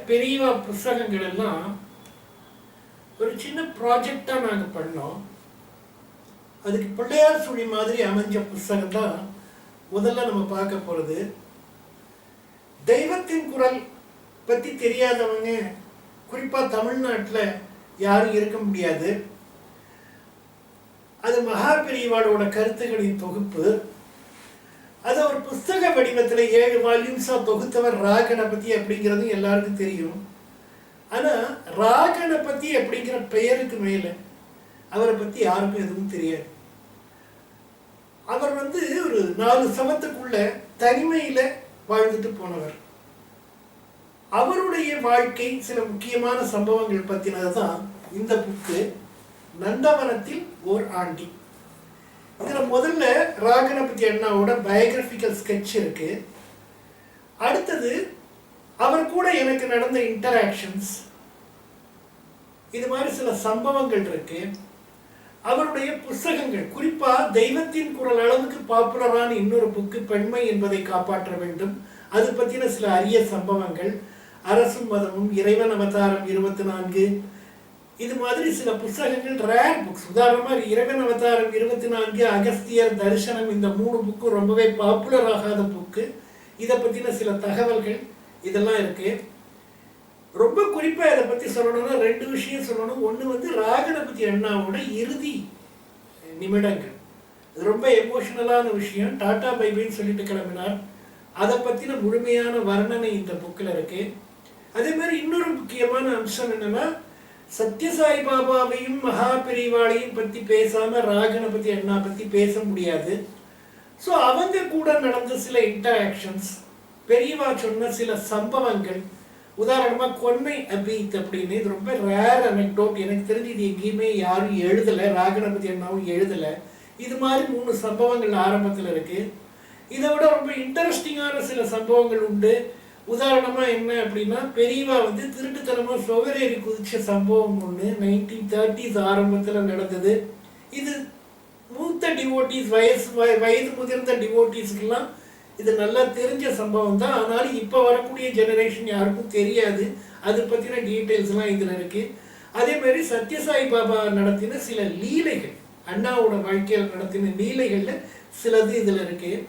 பெரியவா புஸ்தகங்கள் எல்லாம் ஒரு சின்ன ப்ராஜெக்டாக நாங்கள் பண்ணோம். அதுக்கு பிள்ளையார் சுழி மாதிரி அமைஞ்ச புஸ்தகம் தான் முதல்ல நம்ம பார்க்க போகிறது. தெய்வத்தின் குரல் பற்றி தெரியாதவங்க குறிப்பாக தமிழ்நாட்டில் யாரும் இருக்க முடியாது. அது மகா பெரியவாளோட கருத்துக்களின் தொகுப்பு. அது ஒரு புஸ்தக வடிவத்தில் 7 வால்யூம்ஸாக தொகுத்தவர் ராகணபதி அப்படிங்கிறது எல்லாருக்கும் தெரியும். ஆனால் ராகணபதி அப்படிங்கிற பெயருக்கு மேலே அவரை பற்றி யாருக்கும் எதுவும் தெரியாது. அவர் ஒரு 4 சவத்துக்குள்ள தனிமையில் வாழ்ந்துட்டு போனவர். அவருடைய வாழ்க்கை சில முக்கியமான சம்பவங்கள் பற்றினது தான் இந்த புக்கு நந்தவனத்தில் ஓர் ஆண்டி. இதில் முதல்ல ராகணபதி அண்ணாவோட பயோகிராஃபிக்கல் ஸ்கெட்ச் இருக்கு. அடுத்தது அவர் கூட எனக்கு நடந்த இன்டராக்ஷன்ஸ், இது மாதிரி சில சம்பவங்கள் இருக்கு. அவருடைய புஸ்தகங்கள், குறிப்பாக தெய்வத்தின் குரல் அளவுக்கு பாப்புலரான இன்னொரு புக்கு பெண்மை என்பதை காப்பாற்ற வேண்டும், அது பற்றின சில அரிய சம்பவங்கள், அரசும் மதமும், இறைவன் அவதாரம் 24, இது மாதிரி சில புஸ்தகங்கள் ரேர் புக்ஸ். உதாரணமாக இறைவன் அவதாரம் 24, அகஸ்தியர், தரிசனம், இந்த 3 புக்கும் ரொம்பவே பாப்புலர் ஆகாத புக்கு. இதை பற்றின சில தகவல்கள் இதெல்லாம் இருக்கு. ரொம்ப குறிப்பாக இதை பற்றி சொல்லணும்னா 2 விஷயம் சொல்லணும். ஒன்று ராகணபதி அண்ணாவோட இறுதி நிமிடங்கள், ரொம்ப எமோஷனலான விஷயம். டாடா பைபைன்னு சொல்லிட்டு கிளம்பினார். அதை பற்றின முழுமையான வர்ணனை இந்த புக்கில் இருக்கு. அதே மாதிரி இன்னொரு முக்கியமான அம்சம் என்னன்னா, சத்யசாய் பாபாவையும் மகா பெரியவாளையும் பற்றி பேசாமல் ராகணபதி அண்ணா பற்றி பேச முடியாது. ஸோ அவங்க கூட நடந்த சில இன்டராக்ஷன்ஸ், பெரியவா சொன்ன சில சம்பவங்கள், உதாரணமாக கொன்னை அபீத் அப்படின்னு, இது ரொம்ப ரேர் அனெக்டோட். எனக்கு தெரிஞ்சு இது எங்கேயுமே யாரும் எழுதலை, ராகணபதி அண்ணாவும் எழுதலை. இது மாதிரி 3 சம்பவங்கள் ஆரம்பத்தில் இருக்குது. இதை விட ரொம்ப இன்ட்ரெஸ்டிங்கான சில சம்பவங்கள் உண்டு. உதாரணமாக என்ன அப்படின்னா, பெரியவா திருட்டுத்தனமாக சுவரேறி குதிச்ச சம்பவம் ஒன்று 1930s ஆரம்பத்தில் நடந்தது. இது மூத்த டிவோட்டீஸ், வயது முதிர்ந்த டிவோட்டீஸ்க்கெல்லாம் இது நல்லா தெரிஞ்ச சம்பவம் தான். ஆனாலும் இப்போ வரக்கூடிய ஜெனரேஷன் யாருக்கும் தெரியாது. அது பற்றின டீட்டெயில்ஸ்லாம் இதில் இருக்குது. அதேமாதிரி சத்யசாய் பாபா நடத்தின சில லீலைகள், அண்ணாவோட வாழ்க்கையில் நடத்தின லீலைகளில் சிலது இதில் இருக்குது.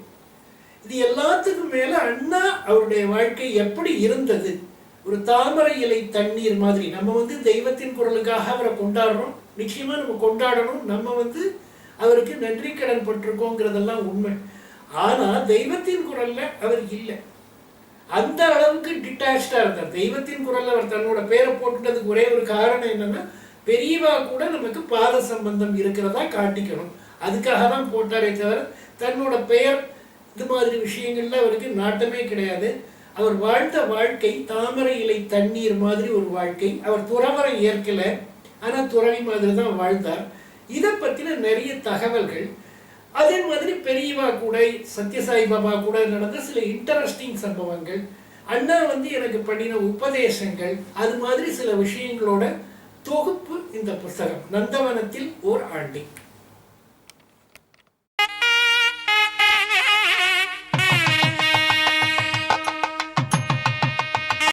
இது எல்லாத்துக்கும் மேலே அண்ணா அவருடைய வாழ்க்கை எப்படி இருந்தது, ஒரு தாமரை இலை தண்ணீர் மாதிரி. நம்ம தெய்வத்தின் குரலுக்காக அவரை கொண்டாடுறோம், நிச்சயமாக நம்ம கொண்டாடணும். நம்ம அவருக்கு நன்றி கடன் பட்டிருக்கோங்கிறதெல்லாம் உண்மை. ஆனால் தெய்வத்தின் குரலில் அவர் இல்லை, அந்த அளவுக்கு டிட்டாச்சாக இருந்தார். தெய்வத்தின் குரலில் அவர் தன்னோட பேரை போட்டுட்டதுக்கு ஒரே ஒரு காரணம் என்னன்னா, பெரியவா கூட நமக்கு பாத சம்பந்தம் இருக்கிறதா காட்டிக்கணும், அதுக்காக தான் போட்டாரே தவிர தன்னோட பெயர் இது மாதிரி விஷயங்கள்ல அவருக்கு நாட்டமே கிடையாது. அவர் வாழ்ந்த வாழ்க்கை தாமரை இலை தண்ணீர் மாதிரி ஒரு வாழ்க்கை. அவர் துறவரை ஏற்கலை, ஆனால் துறவி மாதிரி தான் வாழ்ந்தார். இதை பற்றின நிறைய தகவல்கள். அதே மாதிரி பெரியவா கூட சத்யசாய் பாபா கூட நடந்த சில இன்ட்ரெஸ்டிங் சம்பவங்கள், அண்ணா எனக்கு பண்ணின உபதேசங்கள், அது மாதிரி சில விஷயங்களோட தொகுப்பு இந்த புஸ்தகம் நந்தவனத்தில் ஓர் ஆண்டி.